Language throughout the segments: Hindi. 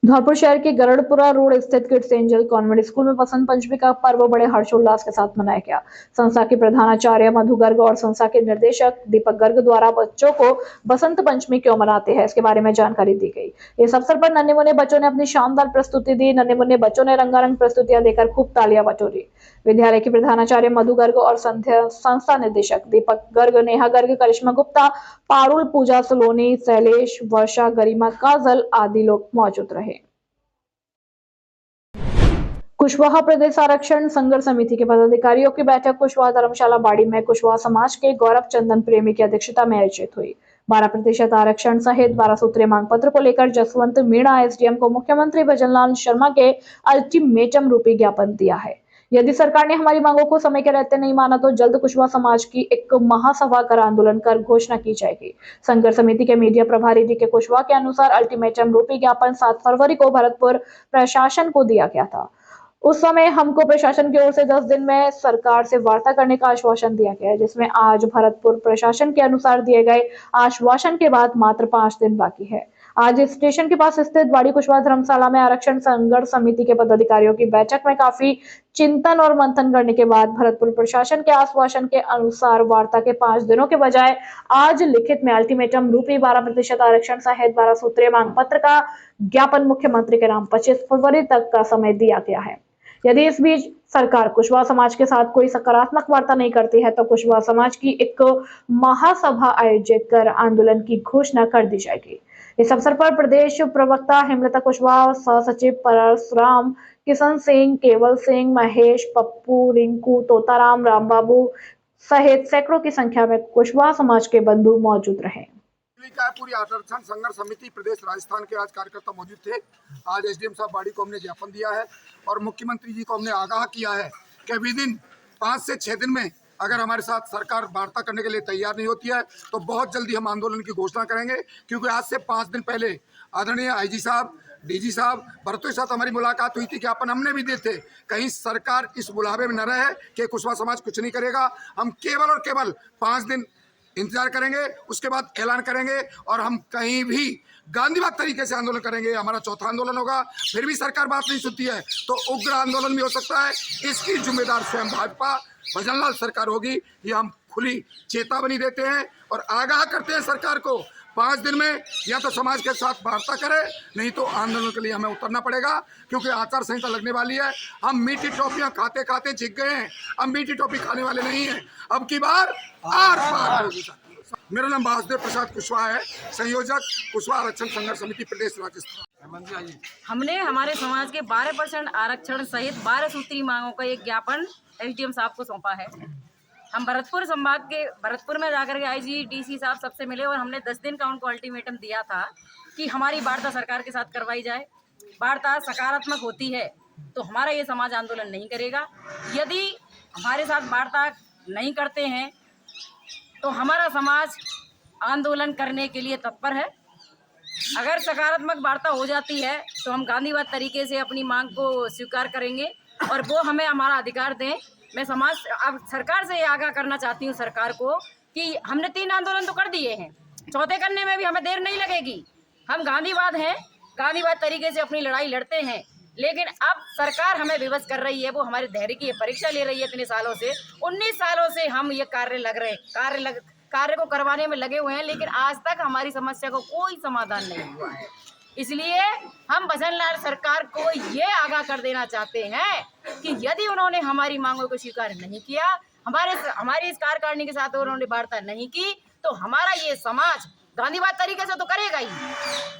धौलपुर शहर के गरुड़पुरा रोड स्थित किड्स एंजल कॉन्वेंट स्कूल में बसंत पंचमी का पर्व बड़े हर्षोल्लास के साथ मनाया गया। संस्था के प्रधानाचार्य मधु गर्ग और संस्था के निर्देशक दीपक गर्ग द्वारा बच्चों को बसंत पंचमी क्यों मनाते हैं इसके बारे में जानकारी दी गई। इस अवसर पर नन्हे मुन्ने बच्चों ने अपनी शानदार प्रस्तुति दी। नन्हे मुन्ने बच्चों ने रंगारंग प्रस्तुतियां देकर खूब तालियां बटोरी। विद्यालय के प्रधानाचार्य मधु गर्ग और संस्था निदेशक दीपक गर्ग, नेहा गर्ग, करिश्मा गुप्ता, पारुल, पूजा सलोनी, शैलेश, वर्षा, गरिमा, काजल आदि लोग मौजूद रहे। कुशवाहा प्रदेश आरक्षण संघर्ष समिति के पदाधिकारियों की बैठक कुशवाहा धर्मशाला बाड़ी में कुशवाहा समाज के गौरव चंदन प्रेमी की अध्यक्षता में आयोजित हुई। 12% आरक्षण सहित 12 सूत्रीय मांग पत्र को लेकर जसवंत मीणा एसडीएम को मुख्यमंत्री भजनलाल शर्मा के अल्टीमेटम रूपी ज्ञापन दिया है। यदि सरकार ने हमारी मांगों को समय के रहते नहीं माना तो जल्द कुशवाहा समाज की एक महासभा कर आंदोलन कर घोषणा की जाएगी। संघर्ष समिति के मीडिया प्रभारी डी के कुशवाहा के अनुसार अल्टीमेटम रूपी ज्ञापन 7 फरवरी को भरतपुर प्रशासन को दिया गया था। उस समय हमको प्रशासन की ओर से 10 दिन में सरकार से वार्ता करने का आश्वासन दिया गया है, जिसमें आज भरतपुर प्रशासन के अनुसार दिए गए आश्वासन के बाद मात्र 5 दिन बाकी है। आज स्टेशन के पास स्थित बाड़ी कुशवाहा धर्मशाला में आरक्षण संघर्ष समिति के पदाधिकारियों की बैठक में काफी चिंतन और मंथन करने के बाद भरतपुर प्रशासन के आश्वासन के अनुसार वार्ता के 5 दिनों के बजाय आज लिखित में अल्टीमेटम रूपी 12% आरक्षण सहित 12 सूत्रीय मांग पत्र का ज्ञापन मुख्यमंत्री के नाम 25 फरवरी तक का समय दिया गया है। यदि इस बीच सरकार कुशवाहा समाज के साथ कोई सकारात्मक वार्ता नहीं करती है तो कुशवाहा समाज की एक महासभा आयोजित कर आंदोलन की घोषणा कर दी जाएगी। इस अवसर पर प्रदेश प्रवक्ता हेमलता कुशवाहा, सह सचिव परशुराम, किशन सिंह, केवल सिंह, महेश, पप्पू, रिंकू, तोताराम, रामबाबू सहित सैकड़ों की संख्या में कुशवाहा समाज के बंधु मौजूद रहे। पूरी आरक्षण संघर्ष समिति प्रदेश राजस्थान के आज कार्यकर्ता मौजूद थे। आज एसडीएम साहब बाड़ी को हमने ज्ञापन दिया है और मुख्यमंत्री जी को हमने आगाह किया है कि विद इन 5 से 6 दिन में अगर हमारे साथ सरकार वार्ता करने के लिए तैयार नहीं होती है तो बहुत जल्दी हम आंदोलन की घोषणा करेंगे। क्योंकि आज से 5 दिन पहले आदरणीय आईजी साहब, डीजी साहब, भरतपुर के साथ हमारी मुलाकात हुई थी। ज्ञापन हमने भी दिए थे, कहीं सरकार इस बुलावे में न रहे कि कुशवाहा समाज कुछ नहीं करेगा। हम केवल और केवल 5 दिन इंतजार करेंगे, उसके बाद ऐलान करेंगे और हम कहीं भी गांधीवाद तरीके से आंदोलन करेंगे। हमारा चौथा आंदोलन होगा। फिर भी सरकार बात नहीं सुनती है तो उग्र आंदोलन भी हो सकता है। इसकी जिम्मेदार स्वयं भाजपा भजनलाल सरकार होगी। ये हम खुली चेतावनी देते हैं और आगाह करते हैं सरकार को 5 दिन में या तो समाज के साथ वार्ता करे, नहीं तो आंदोलन के लिए हमें उतरना पड़ेगा। क्योंकि आचार संहिता लगने वाली है। हम मीठी टॉफियां खाते खाते जीत गए हैं, अब मीठी टॉफी खाने वाले नहीं हैं। अब की बार आर पार होगी। मेरा नाम वासुदेव प्रसाद कुशवाहा है, संयोजक कुशवाहा आरक्षण संघर्ष समिति प्रदेश राजस्थान। हमने हमारे समाज के 12% आरक्षण सहित 12 सूत्री मांगों का एक ज्ञापन एसडीएम साहब को सौंपा है। हम भरतपुर संभाग के भरतपुर में जाकर के आईजी डीसी साहब सबसे मिले और हमने 10 दिन का उनको अल्टीमेटम दिया था कि हमारी वार्ता सरकार के साथ करवाई जाए। वार्ता सकारात्मक होती है तो हमारा ये समाज आंदोलन नहीं करेगा। यदि हमारे साथ वार्ता नहीं करते हैं तो हमारा समाज आंदोलन करने के लिए तत्पर है। अगर सकारात्मक वार्ता हो जाती है तो हम गांधीवाद तरीके से अपनी मांग को स्वीकार करेंगे और वो हमें हमारा अधिकार दें। मैं समाज अब सरकार से आगाह करना चाहती हूँ सरकार को कि हमने 3 आंदोलन तो कर दिए हैं, चौथे करने में भी हमें देर नहीं लगेगी। हम गांधीवाद हैं, गांधीवाद तरीके से अपनी लड़ाई लड़ते हैं, लेकिन अब सरकार हमें विवश कर रही है। वो हमारे धैर्य की परीक्षा ले रही है। इतने सालों से 19 सालों से हम ये कार्य को करवाने में लगे हुए हैं, लेकिन आज तक हमारी समस्या को कोई समाधान नहीं हुआ है। इसलिए हम भजनलाल सरकार को ये आगाह कर देना चाहते हैं कि यदि उन्होंने हमारी मांगों को स्वीकार नहीं किया, हमारी इस कार्यकारिणी के साथ उन्होंने वार्ता नहीं की, तो हमारा ये समाज गांधीवाद तरीके से तो करेगा ही।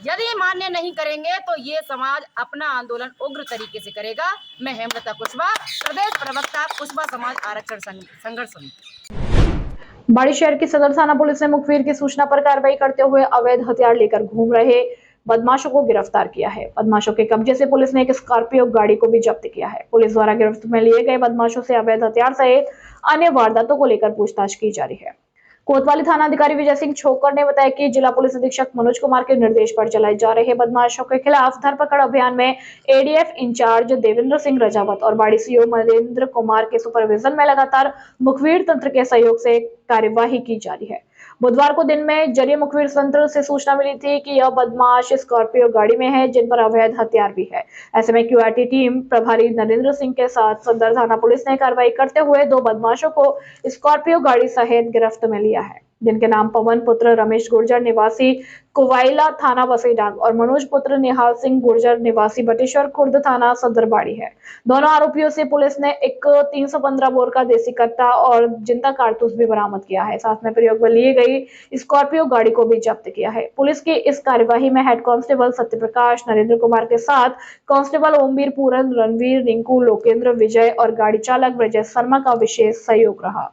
यदि मान्य नहीं करेंगे तो ये समाज अपना आंदोलन उग्र तरीके से करेगा। मैं हेमलता कुशवाहा, प्रदेश प्रवक्ता कुशवाहा समाज आरक्षण संघर्ष समिति। बाड़ी शहर की सदर थाना पुलिस ने मुखबिर की सूचना पर कार्रवाई करते हुए अवैध हथियार लेकर घूम रहे बदमाशों को गिरफ्तार किया है। बदमाशों के कब्जे से पुलिस ने एक स्कॉर्पियो गाड़ी को भी जब्त किया है। पुलिस द्वारा गिरफ्त में लिए गए बदमाशों से अवैध हथियार सहित अन्य वारदातों को लेकर पूछताछ की जा रही है। कोतवाली थाना अधिकारी विजय सिंह छोकर ने बताया कि जिला पुलिस अधीक्षक मनोज कुमार के निर्देश पर चलाए जा रहे बदमाशों के खिलाफ धरपकड़ अभियान में एडीएफ इंचार्ज देवेंद्र सिंह रजावत और बाड़ी सीओ महेंद्र कुमार के सुपरविजन में लगातार मुखबिर तंत्र के सहयोग से कार्यवाही की जा रही है। बुधवार को दिन में जरिए मुखबिर तंत्र से सूचना मिली थी कि यह बदमाश स्कॉर्पियो गाड़ी में है जिन पर अवैध हथियार भी है। ऐसे में क्यूआरटी टीम प्रभारी नरेंद्र सिंह के साथ सदर थाना पुलिस ने कार्रवाई करते हुए 2 बदमाशों को स्कॉर्पियो गाड़ी सहित गिरफ्त में लिया है, जिनके नाम पवन पुत्र रमेश गुर्जर निवासी कुवाइला थाना बसेडांग और मनोज पुत्र निहाल सिंह गुर्जर निवासी बटेश्वर खुर्द थाना सदरबाड़ी है। दोनों आरोपियों से पुलिस ने एक 315 बोर का देसी कट्टा और जिंदा कारतूस भी बरामद किया है। साथ में प्रयोग में ली गई स्कॉर्पियो गाड़ी को भी जब्त किया है। पुलिस की इस कार्यवाही में हेड कांस्टेबल सत्य प्रकाश नरेंद्र कुमार के साथ कांस्टेबल ओमवीर पूरन, रणवीर, रिंकू, लोकेंद्र, विजय और गाड़ी चालक ब्रजेश शर्मा का विशेष सहयोग रहा।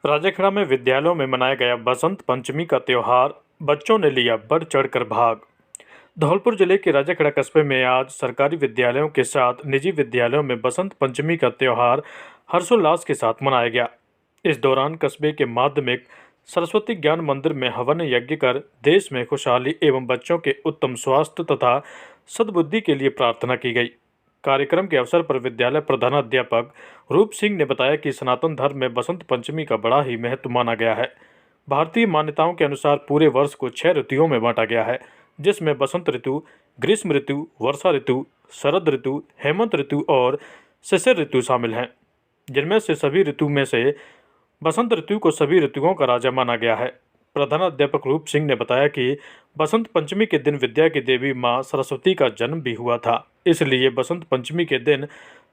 राजेखेड़ा में विद्यालयों में मनाया गया बसंत पंचमी का त्योहार, बच्चों ने लिया बढ़ चढ़कर भाग। धौलपुर जिले के राजेखेड़ा कस्बे में आज सरकारी विद्यालयों के साथ निजी विद्यालयों में बसंत पंचमी का त्योहार हर्षोल्लास के साथ मनाया गया। इस दौरान कस्बे के माध्यमिक सरस्वती ज्ञान मंदिर में हवन यज्ञ कर देश में खुशहाली एवं बच्चों के उत्तम स्वास्थ्य तथा सद्बुद्धि के लिए प्रार्थना की गई। कार्यक्रम के अवसर पर विद्यालय प्रधानाध्यापक रूप सिंह ने बताया कि सनातन धर्म में बसंत पंचमी का बड़ा ही महत्व माना गया है। भारतीय मान्यताओं के अनुसार पूरे वर्ष को 6 ऋतुओं में बांटा गया है, जिसमें बसंत ऋतु, ग्रीष्म ऋतु, वर्षा ऋतु, शरद ऋतु, हेमंत ऋतु और शिशिर ऋतु शामिल हैं। जिनमें से सभी ऋतु में से बसंत ऋतु को सभी ऋतुओं का राजा माना गया है। प्रधानाध्यापक रूप सिंह ने बताया कि बसंत पंचमी के दिन विद्या की देवी मां सरस्वती का जन्म भी हुआ था, इसलिए बसंत पंचमी के दिन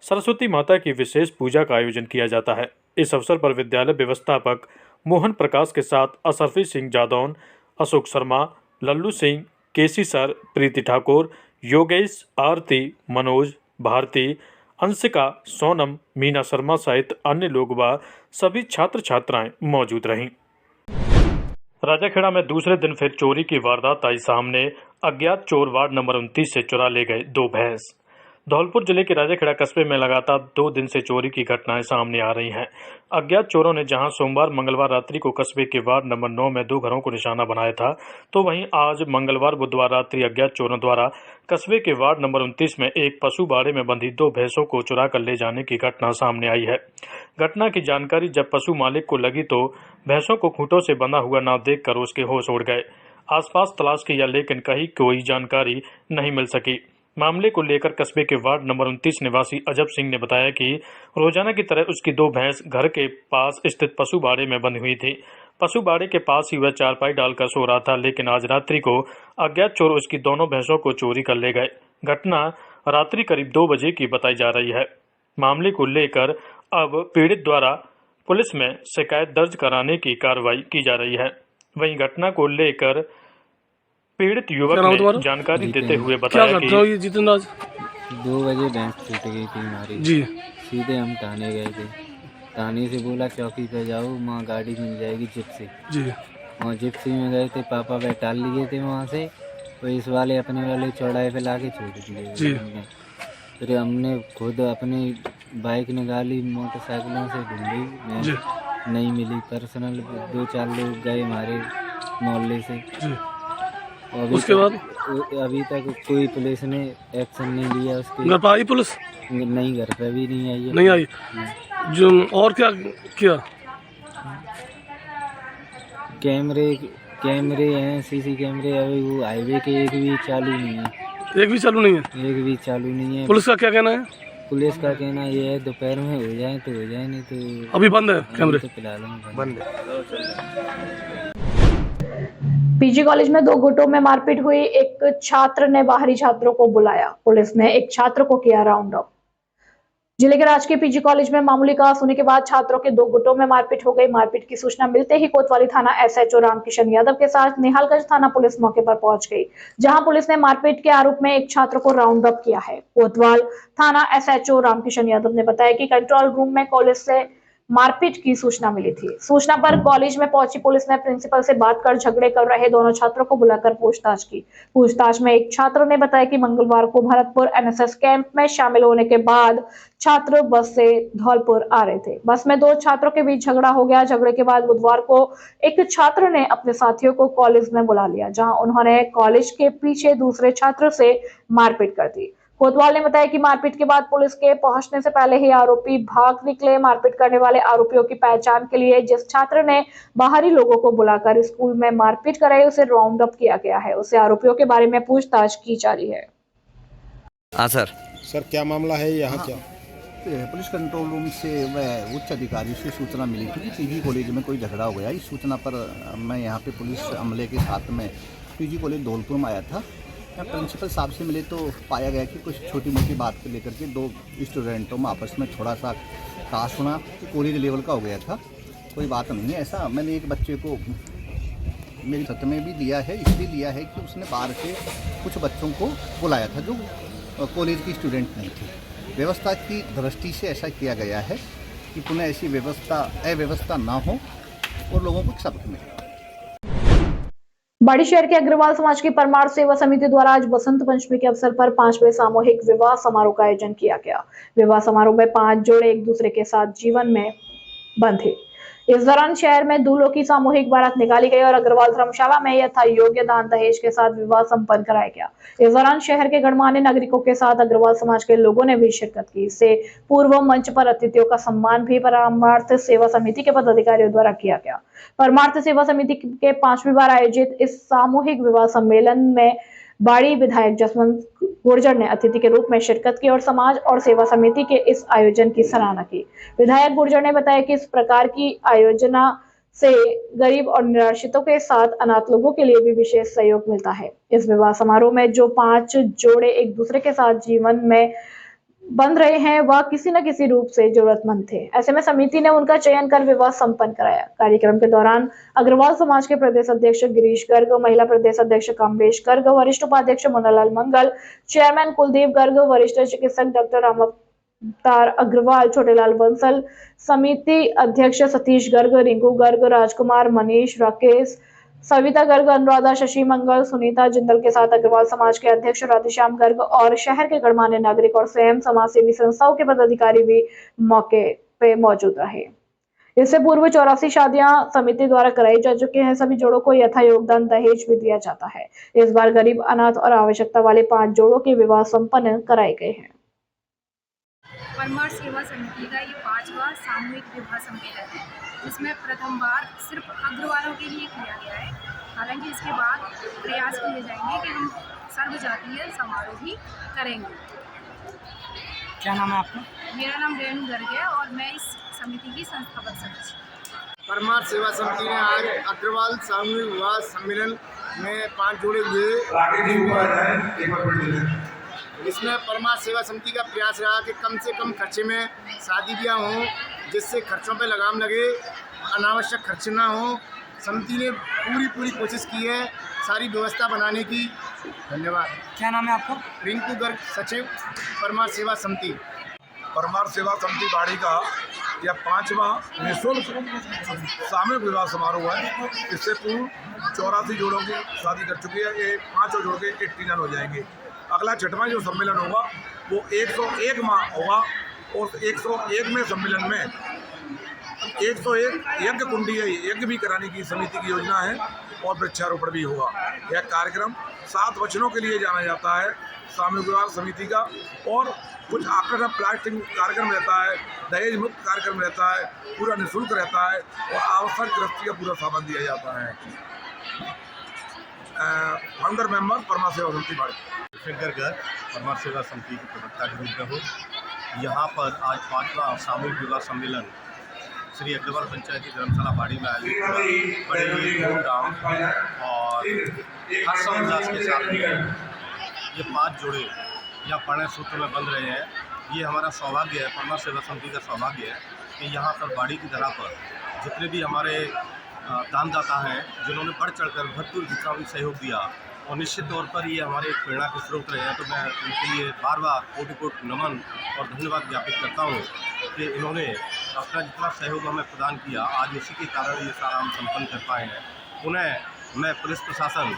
सरस्वती माता की विशेष पूजा का आयोजन किया जाता है। इस अवसर पर विद्यालय व्यवस्थापक मोहन प्रकाश के साथ असरफी सिंह जादौन, अशोक शर्मा, लल्लू सिंह, केसी सर, प्रीति ठाकुर, योगेश, आरती, मनोज, भारती, अंशिका, सोनम, मीना शर्मा सहित अन्य लोग व सभी छात्र छात्राएं मौजूद रहीं। राजाखेड़ा में दूसरे दिन फिर चोरी की वारदात आई सामने। अज्ञात चोर वार्ड नंबर 29 से चुरा ले गए 2 भैंस। धौलपुर जिले के राजाखेड़ा कस्बे में लगातार 2 दिन से चोरी की घटनाएं सामने आ रही हैं। अज्ञात चोरों ने जहां सोमवार मंगलवार रात्रि को कस्बे के वार्ड नंबर 9 में 2 घरों को निशाना बनाया था, तो वहीं आज मंगलवार बुधवार रात्रि अज्ञात चोरों द्वारा कस्बे के वार्ड नंबर 29 में एक पशु बाड़े में बंधी 2 भैंसों को चुरा कर ले जाने की घटना सामने आई है। घटना की जानकारी जब पशु मालिक को लगी तो भैंसों को खूंटों से बंधा हुआ न देखकर उसके होश उड़ गए। आसपास तलाश किया लेकिन कहीं कोई जानकारी नहीं मिल सकी। मामले को लेकर कस्बे के वार्ड नंबर 29 निवासी अजब सिंह ने बताया कि रोजाना की तरह उसकी 2 भैंस घर के पास स्थित पशु बाड़े में बंधी हुई थी। पशु बाड़े के पास ही वह चारपाई डालकर सो रहा था, लेकिन आज रात्रि को अज्ञात चोर उसकी दोनों भैंसों को चोरी कर ले गए। घटना रात्रि करीब 2 बजे की बताई जा रही है। मामले को लेकर अब पीड़ित द्वारा पुलिस में शिकायत दर्ज कराने की कार्रवाई की जा रही है। वहीं घटना को लेकर पीड़ित युवक ने जानकारी देते हुए बताया कि 2 बजे भैंस छूट गई थी हमारी जी। सीधे हम थाने गए थे। थाने से बोला चौकी पे जाओ, वहाँ गाड़ी मिल जाएगी जिप्सी जी। और जिप्सी में गए थे, पापा बैठा लिए थे वहाँ से, पुलिस वाले अपने वाले चौड़ाई पे ला के छोड़ दिए। फिर हमने खुद अपनी बाइक निकाली, मोटरसाइकिलों से ढूंढी, नहीं मिली। पर्सनल 2-4 लोग गए हमारे मोहल्ले से। उसके बाद अभी तक कोई पुलिस ने एक्शन नहीं लिया। उसके घर पर आई पुलिस? नहीं, घर पे भी नहीं आई है। नहीं आई जो। और क्या किया? कैमरे हैं, सीसी कैमरे। अभी वो हाईवे के एक भी चालू नहीं है। एक भी चालू नहीं है। पुलिस का क्या कहना है? पुलिस का कहना ये है दोपहर में हो जाए तो हो जाए, नहीं तो अभी बंद है कैमरे। तो फिलहाल बंद है। पीजी कॉलेज में 2 गुटों में मारपीट हुई। एक छात्र ने बाहरी छात्रों को बुलाया। पुलिस ने एक छात्र को किया राउंड अप। जिले के राजकीय पीजी कॉलेज में मामूली कहास होने के बाद छात्रों के 2 गुटों में मारपीट हो गई। मारपीट की सूचना मिलते ही कोतवाली थाना एसएचओ रामकिशन यादव के साथ निहालगंज थाना पुलिस मौके पर पहुंच गई, जहां पुलिस ने मारपीट के आरोप में एक छात्र को राउंड अप किया है। कोतवाल थाना एसएचओ रामकिशन यादव ने बताया कि कंट्रोल रूम में कॉलेज से मारपीट की सूचना मिली थी। सूचना पर कॉलेज में पहुंची पुलिस ने प्रिंसिपल से बात कर झगड़े कर रहे दोनों छात्रों को बुलाकर पूछताछ की। पूछताछ में एक छात्र ने बताया कि मंगलवार को भरतपुर एनएसएस कैंप में शामिल होने के बाद छात्र बस से धौलपुर आ रहे थे। बस में 2 छात्रों के बीच झगड़ा हो गया। झगड़े के बाद बुधवार को एक छात्र ने अपने साथियों को कॉलेज में बुला लिया, जहां उन्होंने कॉलेज के पीछे दूसरे छात्र से मारपीट कर दी। कोतवाल ने बताया कि मारपीट के बाद पुलिस के पहुंचने से पहले ही आरोपी भाग निकले। मारपीट करने वाले आरोपियों की पहचान के लिए जिस छात्र ने बाहरी लोगों को बुलाकर स्कूल में मारपीट कराई उसे राउंड अप किया गया है। उसे आरोपियों के बारे में पूछताछ की जा रही है। हाँ सर, क्या मामला है यहाँ? क्या पुलिस कंट्रोल रूम से मैं उच्च अधिकारी से सूचना मिली थी कि पीजी कॉलेज में कोई झगड़ा हो गया। इस सूचना पर मैं यहाँ पे पुलिस अमले के साथ में पीजी कॉलेज धौलपुर में आया था। यहाँ प्रिंसिपल साहब से मिले तो पाया गया कि कुछ छोटी मोटी बात को लेकर के दो स्टूडेंटों में आपस में थोड़ा सा काश होना कॉलेज लेवल का हो गया था। कोई बात नहीं है ऐसा। मैंने एक बच्चे को मेरी सत्य में भी लिया है, इसलिए लिया है कि उसने बाहर से कुछ बच्चों को बुलाया था जो कॉलेज की स्टूडेंट नहीं थे। व्यवस्था की दृष्टि से ऐसा किया गया है कि पुनः ऐसी अव्यवस्था ना हो और लोगों को सबक मिले। बाड़ी शहर के अग्रवाल समाज की परमार सेवा समिति द्वारा आज बसंत पंचमी के अवसर पर 5वें सामूहिक विवाह समारोह का आयोजन किया गया। विवाह समारोह में 5 जोड़े एक दूसरे के साथ जीवन में बंधे। इस दौरान शहर में दूल्हों की सामूहिक बारात निकाली गई और अग्रवाल धर्मशाला में यथा योग्य दान दहेज के साथ विवाह संपन्न कराया गया। इस दौरान शहर के गणमान्य नागरिकों के साथ अग्रवाल समाज के लोगों ने भी शिरकत की। इससे पूर्व मंच पर अतिथियों का सम्मान भी परमार्थ सेवा समिति के पदाधिकारियों द्वारा किया गया। परमार्थ सेवा समिति के 5वीं बार आयोजित इस सामूहिक विवाह सम्मेलन में बाड़ी विधायक जसवंत गुर्जर ने अतिथि के रूप में शिरकत की और समाज और सेवा समिति के इस आयोजन की सराहना की। विधायक गुर्जर ने बताया कि इस प्रकार की आयोजना से गरीब और निराश्रितों के साथ अनाथ लोगों के लिए भी विशेष सहयोग मिलता है। इस विवाह समारोह में जो 5 जोड़े एक दूसरे के साथ जीवन में बंध रहे हैं वह किसी न किसी रूप से जरूरतमंद थे। ऐसे में समिति ने उनका चयन कर विवाह संपन्न कराया। कार्यक्रम के दौरान अग्रवाल समाज के प्रदेश अध्यक्ष गिरीश गर्ग, महिला प्रदेश अध्यक्ष कमलेश गर्ग, वरिष्ठ उपाध्यक्ष मुन्नालाल मंगल, चेयरमैन कुलदीप गर्ग, वरिष्ठ चिकित्सक डॉक्टर रामअवतार अग्रवाल, छोटेलाल बंसल, समिति अध्यक्ष सतीश गर्ग, रिंकू गर्ग, राजकुमार, मनीष, राकेश, सविता गर्ग, अनुराधा, शशि मंगल, सुनीता जिंदल के साथ अग्रवाल समाज के अध्यक्ष राधेश्याम गर्ग और शहर के गणमान्य नागरिक और स्वयं समाजसेवी संस्थाओं के पदाधिकारी भी मौके पे मौजूद रहे। इससे पूर्व 84 शादियां समिति द्वारा कराई जा चुकी हैं। सभी जोड़ों को यथा योगदान दहेज भी दिया जाता है। इस बार गरीब, अनाथ और आवश्यकता वाले 5 जोड़ों के विवाह संपन्न कराए गए हैं। परमार सेवा समिति का ये 5वां सामूहिक विवाह सम्मेलन है, जिसमें प्रथम बार सिर्फ अग्रवालों के लिए किया गया है। हालांकि इसके बाद प्रयास किए जाएंगे कि हम सर्वजातीय समारोह भी करेंगे। क्या नाम है आपका? मेरा नाम रेणु गर्ग है और मैं इस समिति की संस्थापक सदस्य। परमार सेवा समिति ने आज अग्रवाल सामूहिक विवाह सम्मेलन में 5 जोड़े हुए। इसमें परमार सेवा समिति का प्रयास रहा कि कम से कम खर्चे में शादी ब्याह हों, जिससे खर्चों पे लगाम लगे, अनावश्यक खर्च ना हो। समिति ने पूरी कोशिश की है सारी व्यवस्था बनाने की। धन्यवाद। क्या नाम है आपका? रिंकू गर्ग, सचिव, परमार सेवा समिति। परमार सेवा समिति बाड़ी का यह 5वां निःशुल्क सामूहिक विवाह समारोह है। इससे पूर्व 84 जोड़ों की शादी कर चुकी है। ये 5 जोड़ के 81 हो जाएंगे। अगला 6वां जो सम्मेलन होगा वो 101 माह होगा और 101वें सम्मेलन में 101 यज्ञ कुंडी यज्ञ भी कराने की समिति की योजना है और वृक्षारोपण भी होगा। यह कार्यक्रम 7 वचनों के लिए जाना जाता है सामूहिक विवाह समिति का। और कुछ आकर्षक प्लास्टिक कार्यक्रम रहता है, दहेज मुक्त कार्यक्रम रहता है, पूरा निःशुल्क रहता है और आवश्यक गृहस्थी का पूरा सामान दिया जाता है। फाउंडर मेंबर परमार सेवा समिति बाड़ी। शंकर गर्ग, परमार सेवा समिति के प्रवक्ता के रूप में हूँ। यहाँ पर आज 5वां सामूहिक विवाह सम्मेलन श्री अग्रवाल पंचायती धर्मशाला बाड़ी में आयोजित हुआ। बड़े ही धूमधाम और हर्षोल्लास के साथ ये 5 जोड़े या प्रणय सूत्र में बंध रहे हैं। ये हमारा सौभाग्य है, परमार सेवा समिति का सौभाग्य है कि यहाँ पर बाड़ी की धरा पर जितने भी हमारे दानदाता हैं, जिन्होंने बढ़ चढ़कर भरपूर जितना भी सहयोग दिया और निश्चित तौर पर ये हमारे एक प्रेरणा के स्रोत रहे हैं। तो मैं उनके लिए बार-बार कोटि-कोटि नमन और धन्यवाद ज्ञापित करता हूँ कि इन्होंने अपना जितना सहयोग हमें प्रदान किया, आज उसी के कारण ये सारा हम संपन्न कर पाए हैं। पुनः मैं पुलिस प्रशासन,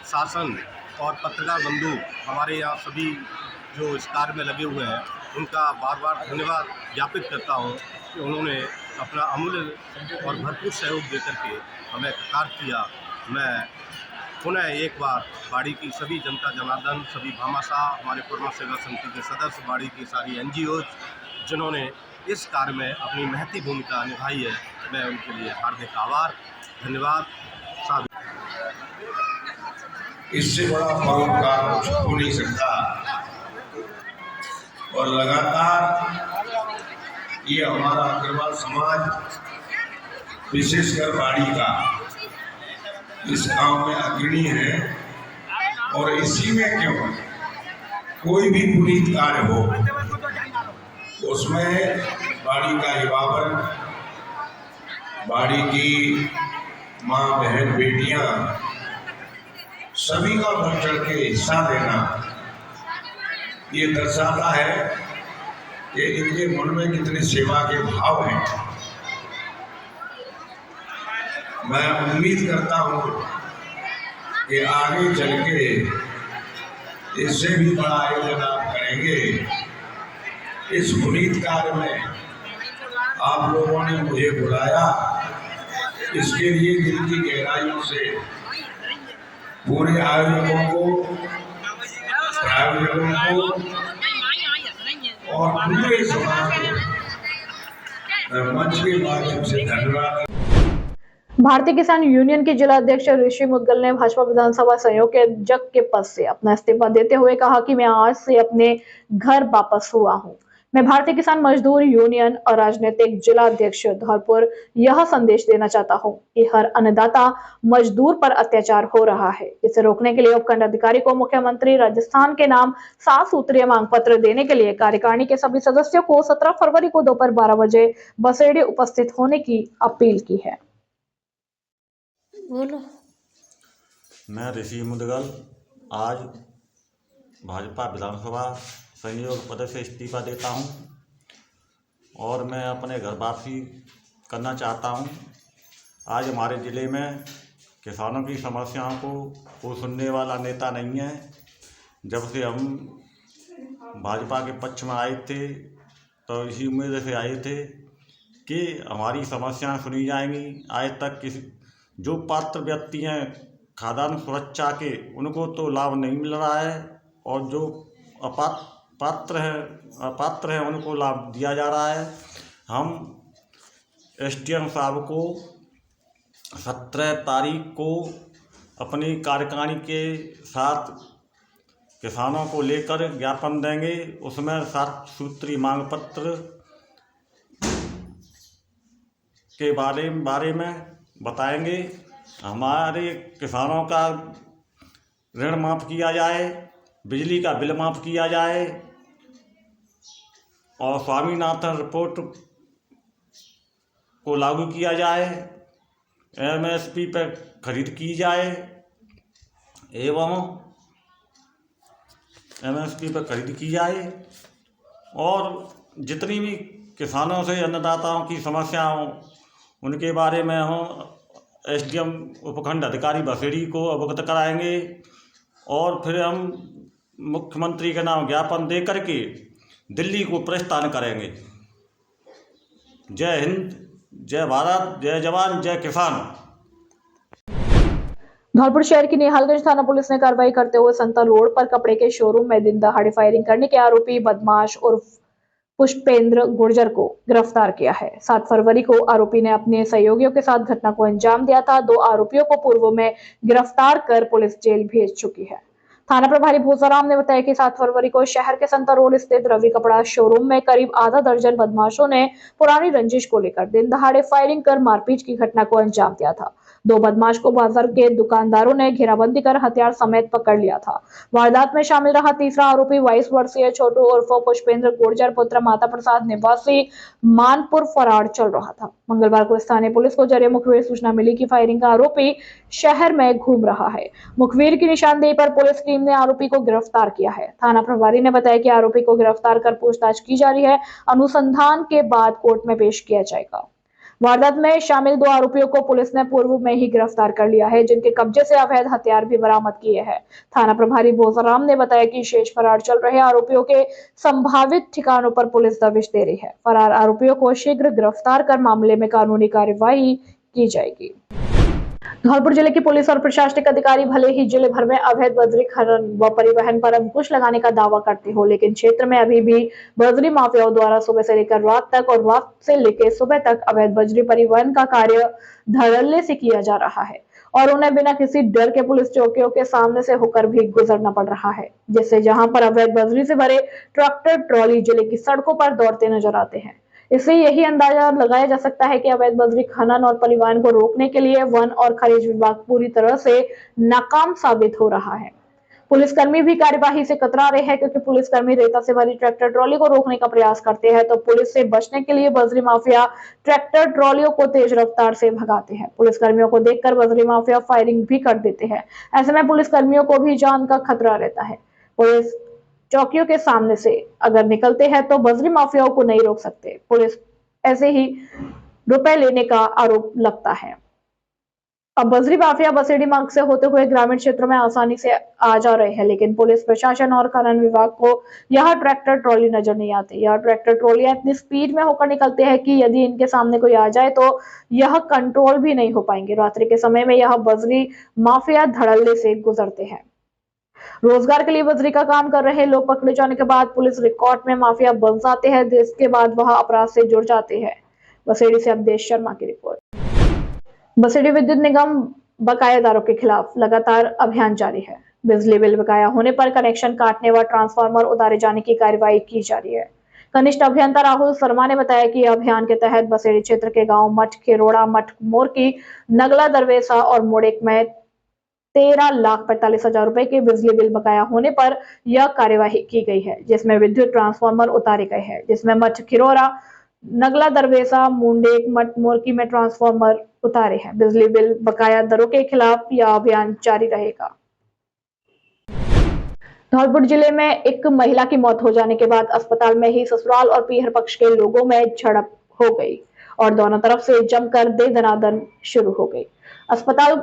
शासन और पत्रकार बंधु हमारे यहाँ सभी जो इस कार्य में लगे हुए हैं, उनका बार-बार धन्यवाद ज्ञापित करता हूँ कि उन्होंने अपना अमूल्य और भरपूर सहयोग देकर के हमें कार्य किया। मैं पुनः एक बार बाड़ी की सभी जनता जनार्दन, सभी भामाशाह, हमारे परमर सेवा समिति के सदस्य, बाड़ी की सारी NGOs जिन्होंने इस कार्य में अपनी महती भूमिका निभाई है, मैं उनके लिए हार्दिक आभार, धन्यवाद। इससे बड़ा परोपकार कुछ हो नहीं सकता और लगातार ये हमारा अग्रवाल समाज विशेषकर बाड़ी का इस गांव में अग्रणी है और इसी में क्यों कोई भी पुनीत कार्य हो उसमें बाड़ी का युवावर्ग, बाड़ी की माँ बहन बेटियां सभी का बढ़ चढ़ के हिस्सा देना ये दर्शाता है कि इनके मन में कितने सेवा के भाव हैं। मैं उम्मीद करता हूँ कि आगे चल के इससे भी बड़ा आयोजन आप करेंगे। इस पुनीत कार्य में आप लोगों ने मुझे बुलाया, इसके लिए दिल की गहराइयों से पूरे आयोजकों को, प्रायोजकों को और पूरे समाज को मंच के माध्यम से धन्यवाद। भारतीय किसान यूनियन के जिला अध्यक्ष ऋषि मुदगल ने भाजपा विधानसभा संयोजक के पद से अपना इस्तीफा देते हुए कहा कि मैं आज से अपने घर वापस हुआ हूं। मैं भारतीय किसान मजदूर यूनियन और राजनीतिक जिला अध्यक्ष धौलपुर यह संदेश देना चाहता हूं कि हर अन्नदाता मजदूर पर अत्याचार हो रहा है। इसे रोकने के लिए उपखंड अधिकारी को मुख्यमंत्री राजस्थान के नाम 7 सूत्रीय मांग पत्र देने के लिए कार्यकारिणी के सभी सदस्यों को 17 फरवरी को दोपहर 12 बजे बसेड़ी उपस्थित होने की अपील की है। बोलो। मैं ऋषि मुदगल आज भाजपा विधानसभा संयोग पद से इस्तीफा देता हूं और मैं अपने घर वापसी करना चाहता हूं। आज हमारे ज़िले में किसानों की समस्याओं को सुनने वाला नेता नहीं है। जब से हम भाजपा के पक्ष में आए थे तो इसी उम्मीद से आए थे कि हमारी समस्याएं सुनी जाएंगी। आज तक किसी जो पात्र व्यक्ति हैं खाद्यान्न सुरक्षा के, उनको तो लाभ नहीं मिल रहा है और जो अपात्र हैं उनको लाभ दिया जा रहा है। हम SDM साहब को 17 तारीख को अपनी कार्यकारिणी के साथ किसानों को लेकर ज्ञापन देंगे। उसमें 7 सूत्री मांग पत्र के बारे में बताएंगे। हमारे किसानों का ऋण माफ़ किया जाए, बिजली का बिल माफ़ किया जाए और स्वामीनाथन रिपोर्ट को लागू किया जाए, MSP पर खरीद की जाए एवं MSP पर खरीद की जाए और जितनी भी किसानों से अन्नदाताओं की समस्या हो उनके बारे में हम SDM उपखंड अधिकारी बसेड़ी को अवगत कराएंगे और फिर हम मुख्यमंत्री के नाम ज्ञापन दे करके दिल्ली को प्रस्थान करेंगे। जय हिंद, जय भारत, जय जवान, जय किसान। धौलपुर शहर की निहालगंज थाना पुलिस ने कार्रवाई करते हुए संता रोड पर कपड़े के शोरूम में दिन दहाड़े फायरिंग करने के आरोपी बदमाश उर्फ पुष्पेंद्र गुर्जर को गिरफ्तार किया है। 7 फरवरी को आरोपी ने अपने सहयोगियों के साथ घटना को अंजाम दिया था। 2 आरोपियों को पूर्व में गिरफ्तार कर पुलिस जेल भेज चुकी है। थाना प्रभारी भूसाराम ने बताया कि 7 फरवरी को शहर के संता रोड स्थित रवि कपड़ा शोरूम में करीब आधा दर्जन बदमाशों ने पुरानी रंजिश को लेकर दिन दहाड़े फायरिंग कर मारपीट की घटना को अंजाम दिया था। 2 बदमाश को बाजार के दुकानदारों ने घेराबंदी कर हथियार समेत पकड़ लिया था। वारदात में शामिल रहा तीसरा आरोपी 22 वर्षीय छोटू उर्फ पुष्पेंद्र गुर्जर पुत्र माता प्रसाद निवासी मानपुर फरार चल रहा था। मंगलवार को स्थानीय पुलिस को जरिए मुखबिर सूचना मिली कि फायरिंग का आरोपी शहर में घूम रहा है। मुखबिर की निशानदेही पर पुलिस टीम ने आरोपी को गिरफ्तार किया है। थाना प्रभारी ने बताया कि आरोपी को गिरफ्तार कर पूछताछ की जा रही है। अनुसंधान के बाद कोर्ट में पेश किया जाएगा। वारदात में शामिल 2 आरोपियों को पुलिस ने पूर्व में ही गिरफ्तार कर लिया है, जिनके कब्जे से अवैध हथियार भी बरामद किए हैं। थाना प्रभारी भोसाराम ने बताया कि शेष फरार चल रहे आरोपियों के संभावित ठिकानों पर पुलिस दबिश दे रही है। फरार आरोपियों को शीघ्र गिरफ्तार कर मामले में कानूनी कार्यवाही की जाएगी। धौलपुर जिले की पुलिस और प्रशासनिक अधिकारी भले ही जिले भर में अवैध बजरी खनन व परिवहन पर अंकुश लगाने का दावा करते हो, लेकिन क्षेत्र में अभी भी बजरी माफियाओं द्वारा सुबह से लेकर रात तक और रात से लेकर सुबह तक अवैध बजरी परिवहन का कार्य धड़ल्ले से किया जा रहा है और उन्हें बिना किसी डर के पुलिस चौकियों के सामने से होकर भी गुजरना पड़ रहा है, जिससे जहां पर अवैध बजरी से भरे ट्रैक्टर ट्रॉली जिले की सड़कों पर दौड़ते नजर आते हैं। इससे यही अंदाजा लगाया जा सकता है कि अवैध बजरी खनन और परिवहन को रोकने के लिए वन और खनिज विभाग पूरी तरह से नाकाम साबित हो रहा है। पुलिसकर्मी भी कार्यवाही से कतरा रहे हैं, क्योंकि पुलिसकर्मी रेता से भरी ट्रैक्टर ट्रॉली को रोकने का प्रयास करते हैं तो पुलिस से बचने के लिए बजरी माफिया ट्रैक्टर ट्रॉलियों को तेज रफ्तार से भगाते हैं। पुलिसकर्मियों को देखकर बजरी माफिया फायरिंग भी कर देते हैं। ऐसे में पुलिसकर्मियों को भी जान का खतरा रहता है। पुलिस चौकियों के सामने से अगर निकलते हैं तो बजरी माफियाओं को नहीं रोक सकते। पुलिस ऐसे ही रुपए लेने का आरोप लगता है। अब बजरी माफिया बसेड़ी मार्ग से होते हुए ग्रामीण क्षेत्रों में आसानी से आ जा रहे हैं, लेकिन पुलिस प्रशासन और खनन विभाग को यह ट्रैक्टर ट्रॉली नजर नहीं आती। यह ट्रैक्टर ट्रॉलियां इतनी स्पीड में होकर निकलते हैं कि यदि इनके सामने कोई आ जाए तो यह कंट्रोल भी नहीं हो पाएंगे। रात्रि के समय में यह बजरी माफिया धड़ल्ले से गुजरते हैं। रोजगार के लिए बजरी का काम कर रहे लोग पकड़े जाने के बाद पुलिस रिकॉर्ड में माफिया बन जाते हैं, जिसके बाद वह अपराध से जुड़ जाते हैं। बसेड़ी से अवधेश शर्मा की रिपोर्ट। बसेड़ी विद्युत निगम बकायादारों के खिलाफ लगातार अभियान जारी है। बिजली बिल बकाया होने पर कनेक्शन काटने व ट्रांसफार्मर उतारे जाने की कार्रवाई की जा रही है। कनिष्ठ अभियंता राहुल शर्मा ने बताया कि अभियान के तहत बसेड़ी क्षेत्र के गांव मठ खेरोड़ा, मठ मोरकी, नगला दरवेसा और मोड़ेक में 13,45,000 रुपए के बिजली बिल बकाया होने पर यह कार्यवाही की गई है, जिसमें विद्युत ट्रांसफार्मर उतारे गए हैं, जिसमें मठ खिरोरा, नगला दरवेसा, मुंडेक, मठ मोरकी में ट्रांसफार्मर उतारे हैं। बिजली बिल बकाया दरों के खिलाफ यह अभियान जारी रहेगा। धौलपुर जिले में एक महिला की मौत हो जाने के बाद अस्पताल में ही ससुराल और पीहर पक्ष के लोगों में झड़प हो गई और दोनों तरफ से जमकर दे दनादन शुरू हो गई। अस्पताल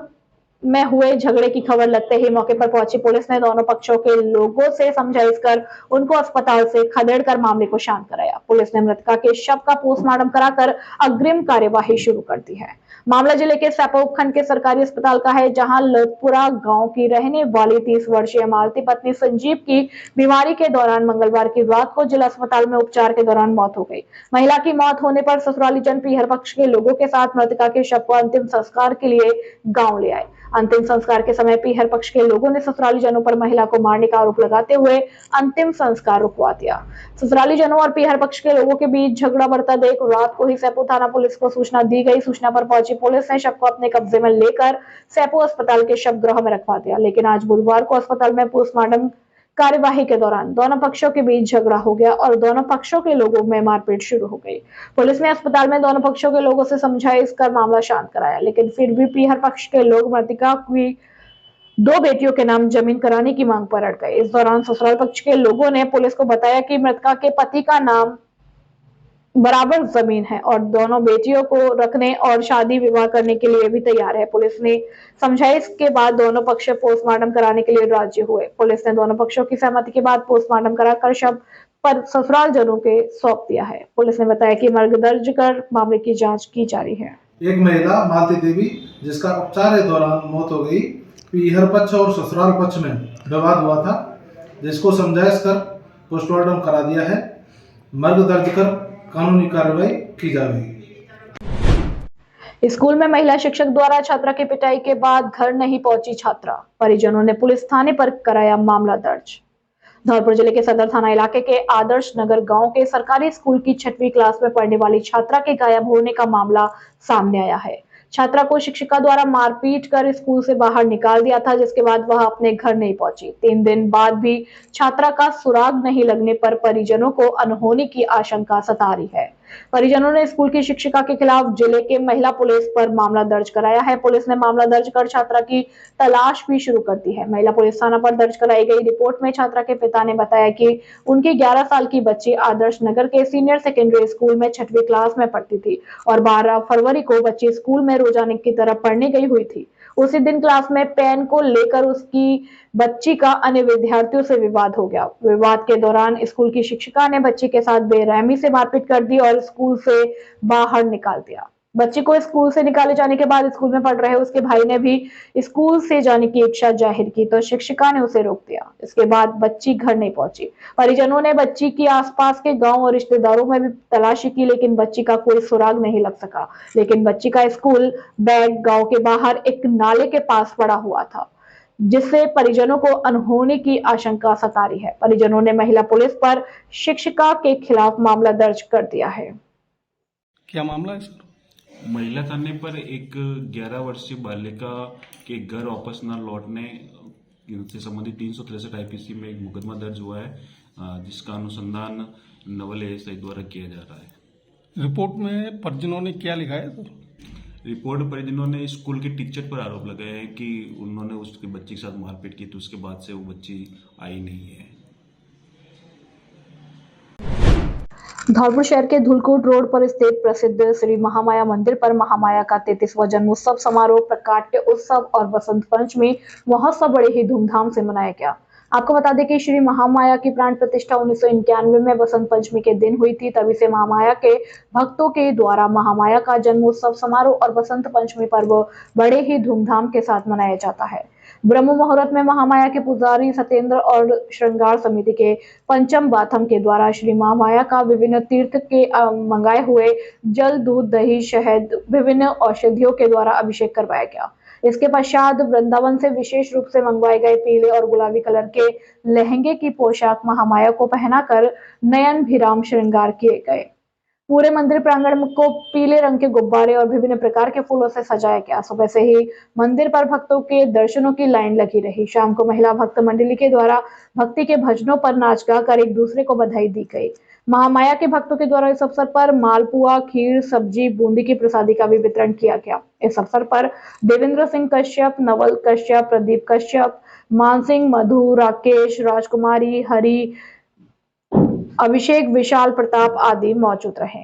में हुए झगड़े की खबर लगते ही मौके पर पहुंची पुलिस ने दोनों पक्षों के लोगों से समझाइश कर उनको अस्पताल से खदेड़कर मामले को शांत कराया। पुलिस ने मृतका के शव का पोस्टमार्टम कराकर अग्रिम कार्यवाही शुरू कर दी है। मामला जिले के सैपो उपखंड के सरकारी अस्पताल का है, जहां लतपुरा गांव की रहने वाली 30 वर्षीय मालती पत्नी संजीव की बीमारी के दौरान मंगलवार की रात को जिला अस्पताल में उपचार के दौरान मौत हो गई। महिला की मौत होने पर ससुराली जन पीहर पक्ष के लोगों के साथ मृतका के शव को अंतिम संस्कार के लिए गाँव ले आए। अंतिम संस्कार के समय पीहर पक्ष के लोगों ने ससुराली जनों पर महिला को मारने का आरोप लगाते हुए अंतिम संस्कार रुकवा दिया। ससुराली जनों और पीहर पक्ष के लोगों के बीच झगड़ा बढ़ता देख रात को ही सैपो थाना पुलिस को सूचना दी गई। सूचना पर पहुंची पुलिस ने शव को अपने कब्जे में लेकर सैपो अस्पताल के शव गृह में रखवा दिया, लेकिन आज बुधवार को अस्पताल में पोस्टमार्टम कार्यवाही के दौरान दोनों पक्षों के बीच झगड़ा हो गया और दोनों पक्षों के लोगों में मारपीट शुरू हो गई। पुलिस ने अस्पताल में दोनों पक्षों के लोगों से समझाइश कर मामला शांत कराया, लेकिन फिर भी पीहर पक्ष के लोग मृतका की 2 बेटियों के नाम जमीन कराने की मांग पर अड़ गए। इस दौरान ससुराल पक्ष के लोगों ने पुलिस को बताया कि मृतका के पति का नाम बराबर जमीन है और दोनों बेटियों को रखने और शादी विवाह करने के लिए भी तैयार है। पुलिस ने समझाइश के बाद दोनों पक्ष पोस्टमार्टम कराने के लिए राजी हुए। पुलिस ने दोनों पक्षों की सहमति के बाद पोस्टमार्टम कराकर शव पर ससुराल जनों के सौंप दिया है। पुलिस ने बताया कि मर्ग दर्ज कर मामले की जांच की जा रही है। एक महिला मालती देवी जिसका उपचार के दौरान मौत हो गई, पीहर पक्ष और ससुराल पक्ष में विवाद हुआ था, जिसको समझाइश कर पोस्टमार्टम करा दिया है। मर्ग दर्ज कर कानूनी कार्रवाई की जा रही है। स्कूल में महिला शिक्षक द्वारा छात्रा की पिटाई के बाद घर नहीं पहुंची छात्रा, परिजनों ने पुलिस थाने पर कराया मामला दर्ज। धौलपुर जिले के सदर थाना इलाके के आदर्श नगर गांव के सरकारी स्कूल की 6वीं क्लास में पढ़ने वाली छात्रा के गायब होने का मामला सामने आया है। छात्रा को शिक्षिका द्वारा मारपीट कर स्कूल से बाहर निकाल दिया था, जिसके बाद वह अपने घर नहीं पहुंची। 3 दिन बाद भी छात्रा का सुराग नहीं लगने पर परिजनों को अनहोनी की आशंका सता रही है। परिजनों ने स्कूल की शिक्षिका के खिलाफ जिले के महिला पुलिस पर मामला दर्ज कराया है। पुलिस ने मामला दर्ज कर छात्रा की तलाश भी शुरू कर दी है। महिला पुलिस थाना पर दर्ज कराई गई रिपोर्ट में छात्रा के पिता ने बताया कि उनकी 11 साल की बच्ची आदर्श नगर के सीनियर सेकेंडरी स्कूल में 6वीं क्लास में पढ़ती थी और 12 फरवरी को बच्ची स्कूल में रोजाना की तरह पढ़ने गई हुई थी। उसी दिन क्लास में पेन को लेकर उसकी बच्ची का अन्य विद्यार्थियों से विवाद हो गया। विवाद के दौरान स्कूल की शिक्षिका ने बच्ची के साथ बेरहमी से मारपीट कर दी और स्कूल से बाहर निकाल दिया। बच्ची को स्कूल से निकाले जाने के बाद स्कूल में पढ़ रहे उसके भाई ने भी स्कूल से जाने की इच्छा जाहिर की तो शिक्षिका ने उसे रोक दिया। इसके बाद बच्ची घर नहीं पहुंची। परिजनों ने बच्ची की आसपास के गांव और रिश्तेदारों में भी तलाशी की, लेकिन बच्ची का कोई सुराग नहीं लग सका। लेकिन बच्ची का स्कूल बैग गांव के बाहर एक नाले के पास पड़ा हुआ था, जिससे परिजनों को अनहोनी की आशंका सता रही है। परिजनों ने महिला पुलिस पर शिक्षिका के खिलाफ मामला दर्ज कर दिया है। क्या मामला है सर? महिला थाने पर एक 11 वर्षीय बालिका के घर वापस न लौटने से संबंधित 363 IPC में एक मुकदमा दर्ज हुआ है, जिसका अनुसंधान नवल एएसआई द्वारा किया जा रहा है। रिपोर्ट में परिजनों ने क्या लिखा है सर? रिपोर्ट परिजनों ने स्कूल के टीचर पर आरोप लगाया है कि उन्होंने उसके बच्ची के साथ मारपीट की, तो उसके बाद से वो बच्ची आई नहीं है। धौलपुर शहर के धुलकोट रोड पर स्थित प्रसिद्ध श्री महामाया मंदिर पर महामाया का 33वां जन्मोत्सव समारोह, प्रकाट्य उत्सव और बसंत पंचमी महोत्सव बड़े ही धूमधाम से मनाया गया। आपको बता दें कि श्री महामाया की प्राण प्रतिष्ठा 1991 में बसंत पंचमी के दिन हुई थी। तभी से महामाया के भक्तों के द्वारा महामाया का जन्मोत्सव समारोह और बसंत पंचमी पर्व बड़े ही धूमधाम के साथ मनाया जाता है। ब्रह्म मुहूर्त में महामाया के पुजारी सत्येंद्र और श्रृंगार समिति के पंचम बाथम के द्वारा श्री महामाया का विभिन्न तीर्थ के मंगाए हुए जल, दूध, दही, शहद, विभिन्न औषधियों के द्वारा अभिषेक करवाया गया। इसके पश्चात वृंदावन से विशेष रूप से मंगवाए गए पीले और गुलाबी कलर के लहंगे की पोशाक महामाया को पहनाकर नयन भिराम श्रृंगार किए गए। पूरे मंदिर प्रांगण को पीले रंग के गुब्बारे और विभिन्न प्रकार के फूलों से सजाया गया। सुबह से ही मंदिर पर भक्तों के दर्शनों की लाइन लगी रही। शाम को महिला भक्त मंडली के द्वारा भक्ति के भजनों पर नाच गाकर एक दूसरे को बधाई दी गई। महामाया के भक्तों के द्वारा इस अवसर पर मालपुआ, खीर, सब्जी, बूंदी की प्रसादी का भी वितरण किया गया। इस अवसर पर देवेंद्र सिंह कश्यप, नवल कश्यप, प्रदीप कश्यप, मानसिंह, मधु, राकेश, राजकुमारी, हरि, अभिषेक, विशाल प्रताप आदि मौजूद रहे।